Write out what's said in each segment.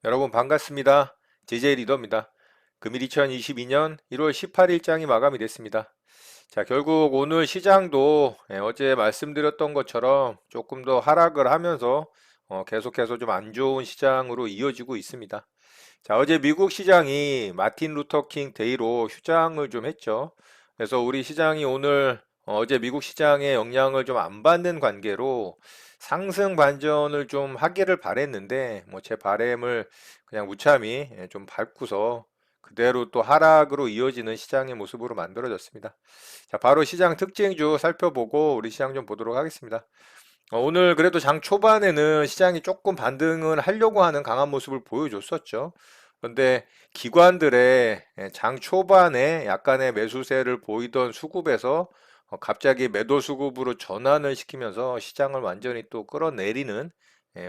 여러분 반갑습니다. 제제 리더입니다. 금일 2022년 1월 18일장이 마감이 됐습니다. 자, 결국 오늘 시장도 어제 말씀드렸던 것처럼 조금 더 하락을 하면서 계속해서 좀 안 좋은 시장으로 이어지고 있습니다. 자, 어제 미국 시장이 마틴 루터 킹 데이로 휴장을 좀 했죠. 그래서 우리 시장이 오늘 어제 미국 시장의 영향을 좀 안 받는 관계로 상승 반전을 좀 하기를 바랬는데 뭐 제 바램을 그냥 무참히 좀 밟고서 그대로 또 하락으로 이어지는 시장의 모습으로 만들어졌습니다. 자, 바로 시장 특징주 살펴보고 우리 시장 좀 보도록 하겠습니다. 오늘 그래도 장 초반에는 시장이 조금 반등을 하려고 하는 강한 모습을 보여줬었죠. 그런데 기관들의 장 초반에 약간의 매수세를 보이던 수급에서 갑자기 매도 수급으로 전환을 시키면서 시장을 완전히 또 끌어내리는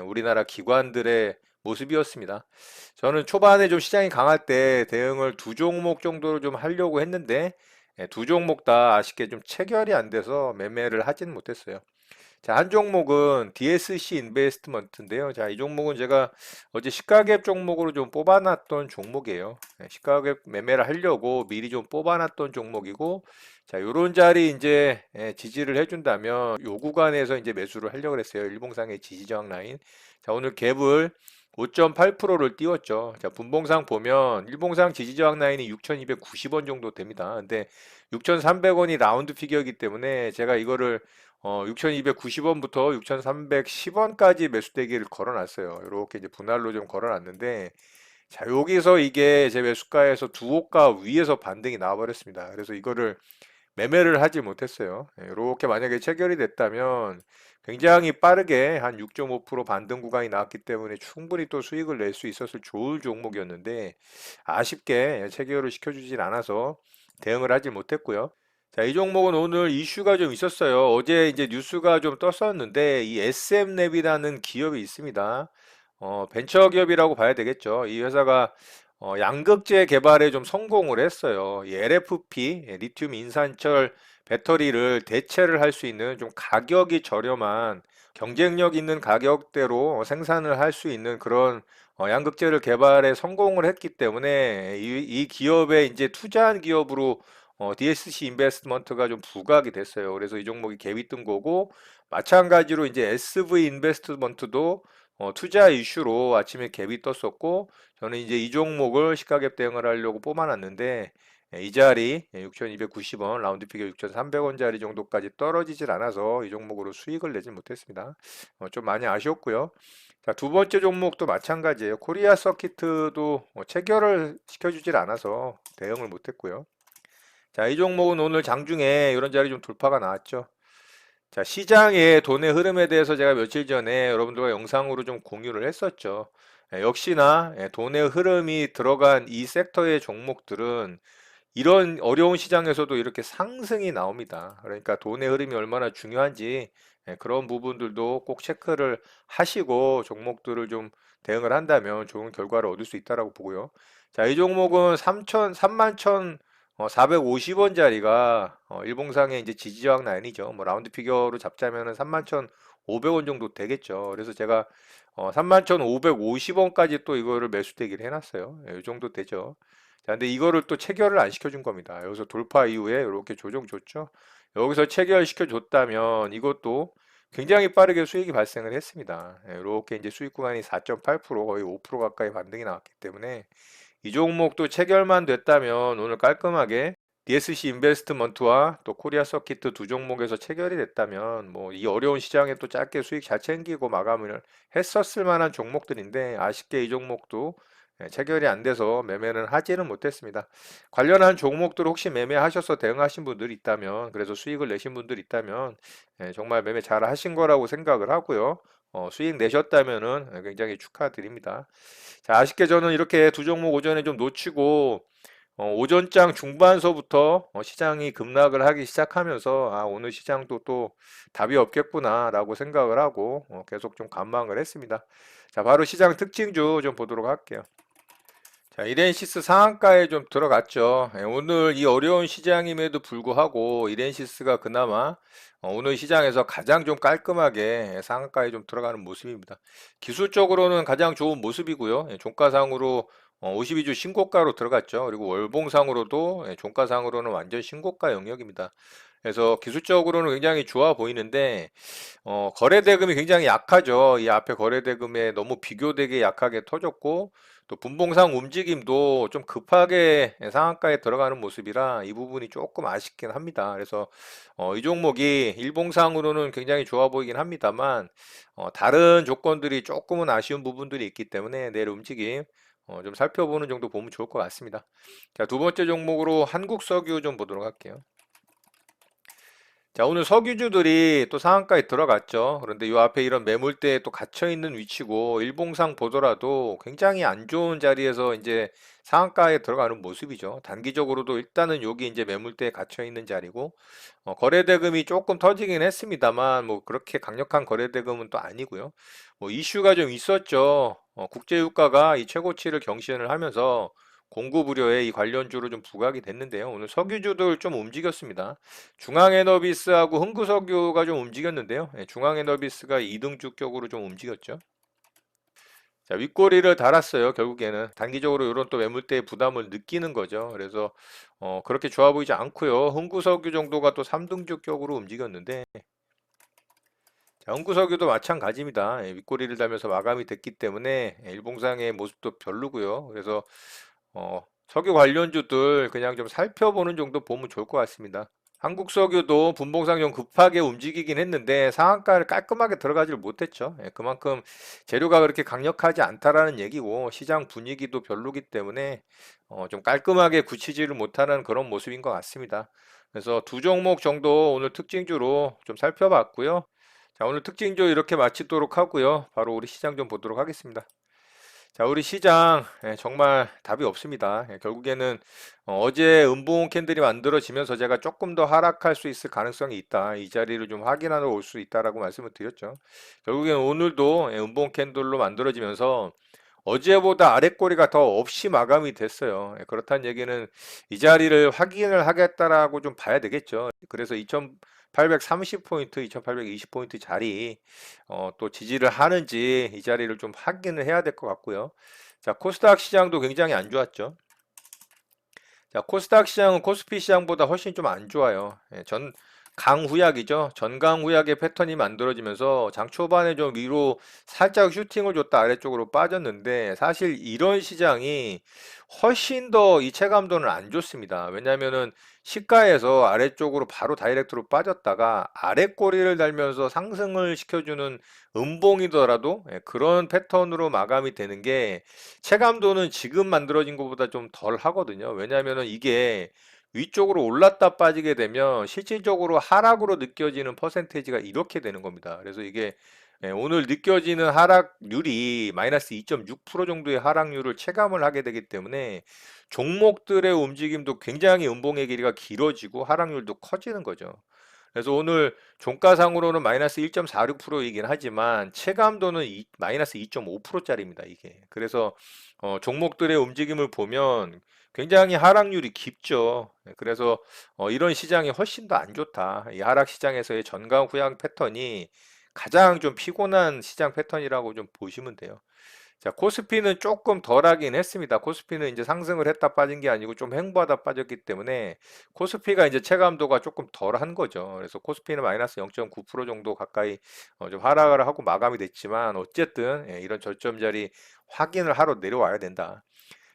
우리나라 기관들의 모습이었습니다. 저는 초반에 좀 시장이 강할 때 대응을 두 종목 정도로 좀 하려고 했는데 두 종목 다 아쉽게 좀 체결이 안 돼서 매매를 하진 못했어요. 자, 한 종목은 DSC 인베스트먼트인데요. 자, 이 종목은 제가 어제 시가갭 종목으로 좀 뽑아놨던 종목이에요. 시가갭 매매를 하려고 미리 좀 뽑아놨던 종목이고, 자, 요런 자리 이제 지지를 해준다면 요 구간에서 이제 매수를 하려고 했어요. 일봉상의 지지 저항 라인. 자, 오늘 갭을 5.8%를 띄웠죠. 자, 분봉상 보면 일봉상 지지 저항 라인이 6,290원 정도 됩니다. 근데 6,300원이 라운드 피겨이기 때문에 제가 이거를 6,290원부터 6,310원까지 매수대기를 걸어놨어요. 이렇게 이제 분할로 좀 걸어놨는데, 자, 여기서 이게 제 매수가에서 두 호가 위에서 반등이 나와버렸습니다. 그래서 이거를 매매를 하지 못했어요. 이렇게 만약에 체결이 됐다면 굉장히 빠르게 한 6.5% 반등 구간이 나왔기 때문에 충분히 또 수익을 낼 수 있었을 좋을 종목이었는데 아쉽게 체결을 시켜주질 않아서 대응을 하지 못했고요. 자, 이 종목은 오늘 이슈가 좀 있었어요. 어제 이제 뉴스가 좀 떴었는데 이 SM랩이라는 기업이 있습니다. 벤처 기업이라고 봐야 되겠죠. 이 회사가 양극재 개발에 좀 성공을 했어요. 이 LFP, 리튬 인산철 배터리를 대체를 할 수 있는 좀 가격이 저렴한 경쟁력 있는 가격대로 생산을 할 수 있는 그런 양극재를 개발에 성공을 했기 때문에 이 기업에 이제 투자한 기업으로 DSC 인베스트먼트가 좀 부각이 됐어요. 그래서 이 종목이 갭이 뜬 거고 마찬가지로 이제 SV 인베스트먼트도 투자 이슈로 아침에 갭이 떴었고 저는 이제 이 종목을 시가갭 대응을 하려고 뽑아놨는데 이 자리 6,290원 라운드 피겨 6,300원짜리 정도까지 떨어지질 않아서 이 종목으로 수익을 내지 못했습니다. 좀 많이 아쉬웠고요. 자, 두 번째 종목도 마찬가지예요. 코리아 서키트도 체결을 시켜주질 않아서 대응을 못했고요. 자, 이 종목은 오늘 장중에 이런 자리 좀 돌파가 나왔죠. 자, 시장의 돈의 흐름에 대해서 제가 며칠 전에 여러분들과 영상으로 좀 공유를 했었죠. 역시나 돈의 흐름이 들어간 이 섹터의 종목들은 이런 어려운 시장에서도 이렇게 상승이 나옵니다. 그러니까 돈의 흐름이 얼마나 중요한지 그런 부분들도 꼭 체크를 하시고 종목들을 좀 대응을 한다면 좋은 결과를 얻을 수 있다라고 보고요. 자, 이 종목은 31,450원짜리가 일봉상의 이제 지지저항 라인이죠. 뭐 라운드 피겨로 잡자면은 31,500원 정도 되겠죠. 그래서 제가 31,550원까지 또 이거를 매수대기를 해놨어요. 이 정도 되죠. 자, 근데 이거를 또 체결을 안 시켜준 겁니다. 여기서 돌파 이후에 이렇게 조정 줬죠. 여기서 체결시켜 줬다면 이것도 굉장히 빠르게 수익이 발생을 했습니다. 이렇게 이제 수익 구간이 4.8% 거의 5% 가까이 반등이 나왔기 때문에 이 종목도 체결만 됐다면 오늘 깔끔하게 DSC 인베스트먼트와 또 코리아 서키트 두 종목에서 체결이 됐다면 뭐 이 어려운 시장에 또 짧게 수익 잘 챙기고 마감을 했었을 만한 종목들인데 아쉽게 이 종목도 체결이 안 돼서 매매는 하지는 못했습니다. 관련한 종목들 혹시 매매하셔서 대응하신 분들이 있다면 그래서 수익을 내신 분들이 있다면 정말 매매 잘 하신 거라고 생각을 하고요. 수익 내셨다면은 굉장히 축하드립니다. 자, 아쉽게 저는 이렇게 두 종목 오전에 좀 놓치고 오전장 중반서부터 시장이 급락을 하기 시작하면서 아, 오늘 시장도 또 답이 없겠구나라고 생각을 하고 계속 좀 관망을 했습니다. 자, 바로 시장 특징주 좀 보도록 할게요. 자, 이렌시스 상한가에 좀 들어갔죠. 오늘 이 어려운 시장임에도 불구하고 이렌시스가 그나마 오늘 시장에서 가장 좀 깔끔하게 상한가에 좀 들어가는 모습입니다. 기술적으로는 가장 좋은 모습이고요. 종가상으로 52주 신고가로 들어갔죠. 그리고 월봉상으로도 종가상으로는 완전 신고가 영역입니다. 그래서 기술적으로는 굉장히 좋아 보이는데 거래 대금이 굉장히 약하죠. 이 앞에 거래 대금에 너무 비교되게 약하게 터졌고 또 분봉상 움직임도 좀 급하게 상한가에 들어가는 모습이라 이 부분이 조금 아쉽긴 합니다. 그래서 이 종목이 일봉상으로는 굉장히 좋아 보이긴 합니다만 다른 조건들이 조금은 아쉬운 부분들이 있기 때문에 내일 움직임 좀 살펴보는 정도 보면 좋을 것 같습니다. 자, 두 번째 종목으로 한국석유 좀 보도록 할게요. 자, 오늘 석유주들이 또 상한가에 들어갔죠. 그런데 이 앞에 이런 매물대에 또 갇혀 있는 위치고 일봉상 보더라도 굉장히 안 좋은 자리에서 이제 상한가에 들어가는 모습이죠. 단기적으로도 일단은 여기 이제 매물대에 갇혀 있는 자리고 거래 대금이 조금 터지긴 했습니다만 뭐 그렇게 강력한 거래 대금은 또 아니고요. 뭐 이슈가 좀 있었죠. 국제유가가 이 최고치를 경신을 하면서 공급 우려에 이 관련주로 좀 부각이 됐는데요. 오늘 석유주들 좀 움직였습니다. 중앙에너비스하고 흥구석유가 좀 움직였는데요. 중앙에너비스가 2등 주격으로 좀 움직였죠. 자, 윗꼬리를 달았어요. 결국에는 단기적으로 이런 또 매물대의 부담을 느끼는 거죠. 그래서 그렇게 좋아 보이지 않고요. 흥구석유 정도가 또 3등 주격으로 움직였는데 자, 흥구석유도 마찬가지입니다. 윗꼬리를 달면서 마감이 됐기 때문에 일봉상의 모습도 별로고요. 그래서 석유 관련주들 그냥 좀 살펴보는 정도 보면 좋을 것 같습니다. 한국석유도 분봉상 좀 급하게 움직이긴 했는데 상한가를 깔끔하게 들어가지를 못했죠. 그만큼 재료가 그렇게 강력하지 않다라는 얘기고 시장 분위기도 별로기 때문에 좀 깔끔하게 굳히지를 못하는 그런 모습인 것 같습니다. 그래서 두 종목 정도 오늘 특징주로 좀 살펴봤고요. 자, 오늘 특징주 이렇게 마치도록 하고요. 바로 우리 시장 좀 보도록 하겠습니다. 자, 우리 시장 정말 답이 없습니다. 결국에는 제 음봉 캔들이 만들어지면서 제가 조금 더 하락할 수 있을 가능성이 있다. 이 자리를 좀 확인하러 올 수 있다라고 말씀을 드렸죠. 결국에는 오늘도 음봉 캔들로 만들어지면서 어제보다 아랫꼬리가 더 없이 마감이 됐어요. 그렇다는 얘기는 이 자리를 확인을 하겠다라고 좀 봐야 되겠죠. 그래서 2830포인트, 2820포인트 자리 또 지지를 하는지 이 자리를 좀 확인을 해야 될 것 같고요. 자, 코스닥 시장도 굉장히 안 좋았죠. 자, 코스닥 시장은 코스피 시장보다 훨씬 좀 안 좋아요. 전 강후약이죠. 전강후약의 패턴이 만들어지면서 장 초반에 좀 위로 살짝 슈팅을 줬다 아래쪽으로 빠졌는데 사실 이런 시장이 훨씬 더 이 체감도는 안 좋습니다. 왜냐면은 시가에서 아래쪽으로 바로 다이렉트로 빠졌다가 아래 꼬리를 달면서 상승을 시켜주는 음봉이더라도 그런 패턴으로 마감이 되는 게 체감도는 지금 만들어진 것보다 좀 덜 하거든요. 왜냐하면은 이게 위쪽으로 올랐다 빠지게 되면 실질적으로 하락으로 느껴지는 퍼센테이지가 이렇게 되는 겁니다. 그래서 이게 오늘 느껴지는 하락률이 마이너스 2.6% 정도의 하락률을 체감을 하게 되기 때문에 종목들의 움직임도 굉장히 음봉의 길이가 길어지고 하락률도 커지는 거죠. 그래서 오늘 종가상으로는 마이너스 1.46%이긴 하지만 체감도는 마이너스 2.5%짜리입니다, 이게. 그래서 종목들의 움직임을 보면 굉장히 하락률이 깊죠. 그래서 이런 시장이 훨씬 더 안 좋다. 이 하락 시장에서의 전강 후양 패턴이 가장 좀 피곤한 시장 패턴이라고 좀 보시면 돼요. 자, 코스피는 조금 덜하긴 했습니다. 코스피는 이제 상승을 했다 빠진 게 아니고 좀 횡보하다 빠졌기 때문에 코스피가 이제 체감도가 조금 덜한 거죠. 그래서 코스피는 마이너스 0.9% 정도 가까이 좀 하락을 하고 마감이 됐지만 어쨌든 이런 저점 자리 확인을 하러 내려와야 된다.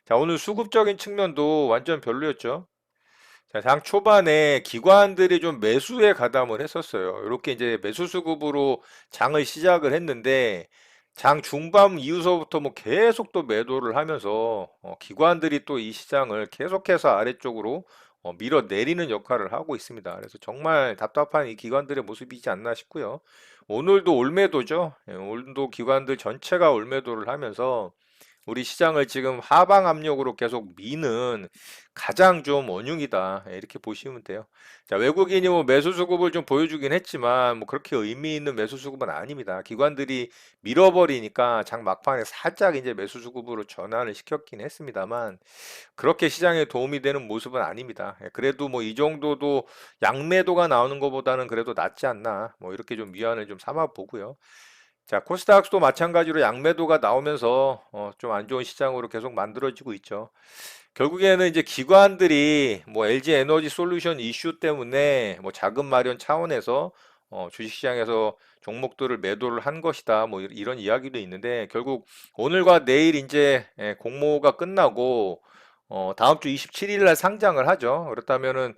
자, 오늘 수급적인 측면도 완전 별로였죠. 자, 장 초반에 기관들이 좀 매수에 가담을 했었어요. 이렇게 이제 매수 수급으로 장을 시작을 했는데 장 중반 이후서부터 뭐 계속 또 매도를 하면서 기관들이 또 이 시장을 계속해서 아래쪽으로 밀어내리는 역할을 하고 있습니다. 그래서 정말 답답한 이 기관들의 모습이지 않나 싶고요. 오늘도 올매도죠. 오늘도 기관들 전체가 올매도를 하면서 우리 시장을 지금 하방 압력으로 계속 미는 가장 좀 원흉이다. 이렇게 보시면 돼요. 자, 외국인이 뭐 매수 수급을 좀 보여주긴 했지만 뭐 그렇게 의미 있는 매수 수급은 아닙니다. 기관들이 밀어버리니까 장 막판에 살짝 이제 매수 수급으로 전환을 시켰긴 했습니다만 그렇게 시장에 도움이 되는 모습은 아닙니다. 그래도 뭐 이 정도도 양매도가 나오는 것보다는 그래도 낫지 않나. 뭐 이렇게 좀 위안을 좀 삼아 보고요. 자, 코스닥도 마찬가지로 양매도가 나오면서 좀 안 좋은 시장으로 계속 만들어지고 있죠. 결국에는 이제 기관들이 뭐 LG 에너지 솔루션 이슈 때문에 뭐 자금 마련 차원에서 주식시장에서 종목들을 매도를 한 것이다. 뭐 이런 이야기도 있는데 결국 오늘과 내일 이제 공모가 끝나고 다음 주 27일 날 상장을 하죠. 그렇다면은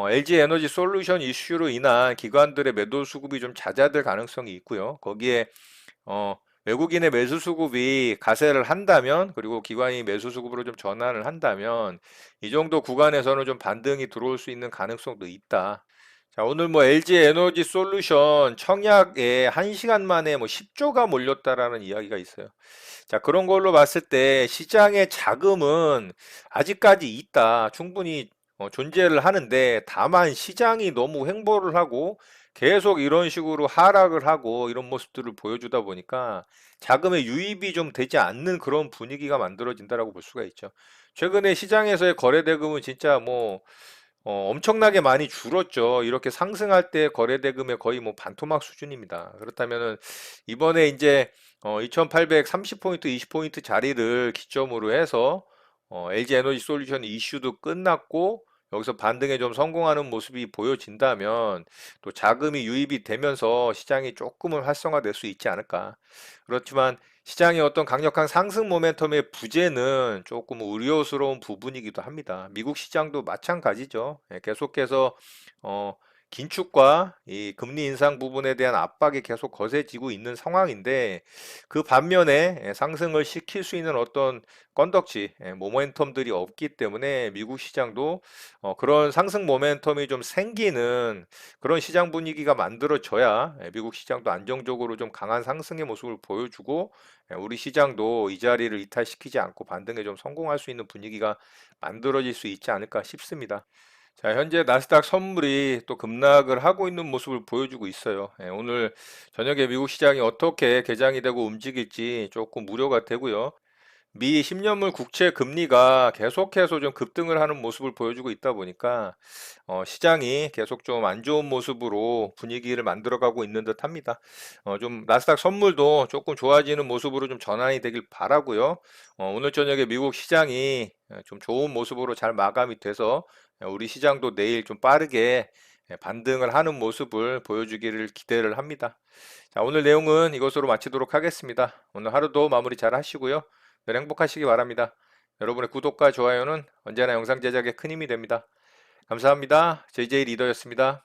LG 에너지 솔루션 이슈로 인한 기관들의 매도 수급이 좀 잦아들 가능성이 있고요. 거기에 외국인의 매수 수급이 가세를 한다면, 그리고 기관이 매수 수급으로 좀 전환을 한다면, 이 정도 구간에서는 좀 반등이 들어올 수 있는 가능성도 있다. 자, 오늘 뭐 LG 에너지 솔루션 청약에 1시간 만에 뭐 10조가 몰렸다라는 이야기가 있어요. 자, 그런 걸로 봤을 때 시장의 자금은 아직까지 있다. 충분히 존재를 하는데 다만 시장이 너무 횡보를 하고 계속 이런 식으로 하락을 하고 이런 모습들을 보여주다 보니까 자금의 유입이 좀 되지 않는 그런 분위기가 만들어진다라고 볼 수가 있죠. 최근에 시장에서의 거래 대금은 진짜 뭐 엄청나게 많이 줄었죠. 이렇게 상승할 때 거래대금의 거의 뭐 반토막 수준입니다. 그렇다면은 이번에 이제 2830포인트, 20포인트 자리를 기점으로 해서 LG 에너지 솔루션 이슈도 끝났고 여기서 반등에 좀 성공하는 모습이 보여진다면 또 자금이 유입이 되면서 시장이 조금은 활성화될 수 있지 않을까. 그렇지만 시장의 어떤 강력한 상승 모멘텀의 부재는 조금 우려스러운 부분이기도 합니다. 미국 시장도 마찬가지죠. 계속해서 어, 긴축과 이 금리 인상 부분에 대한 압박이 계속 거세지고 있는 상황인데 그 반면에 상승을 시킬 수 있는 어떤 건덕지, 모멘텀들이 없기 때문에 미국 시장도 그런 상승 모멘텀이 좀 생기는 그런 시장 분위기가 만들어져야 미국 시장도 안정적으로 좀 강한 상승의 모습을 보여주고 우리 시장도 이 자리를 이탈시키지 않고 반등에 좀 성공할 수 있는 분위기가 만들어질 수 있지 않을까 싶습니다. 자, 현재 나스닥 선물이 또 급락을 하고 있는 모습을 보여주고 있어요. 오늘 저녁에 미국 시장이 어떻게 개장이 되고 움직일지 조금 우려가 되고요. 미 10년물 국채 금리가 계속해서 좀 급등을 하는 모습을 보여주고 있다 보니까 시장이 계속 좀 안 좋은 모습으로 분위기를 만들어가고 있는 듯 합니다. 좀 나스닥 선물도 조금 좋아지는 모습으로 좀 전환이 되길 바라고요. 오늘 저녁에 미국 시장이 좀 좋은 모습으로 잘 마감이 돼서 우리 시장도 내일 좀 빠르게 반등을 하는 모습을 보여주기를 기대를 합니다. 자, 오늘 내용은 이것으로 마치도록 하겠습니다. 오늘 하루도 마무리 잘 하시고요. 늘 행복하시기 바랍니다. 여러분의 구독과 좋아요는 언제나 영상 제작에 큰 힘이 됩니다. 감사합니다. JJ 리더였습니다.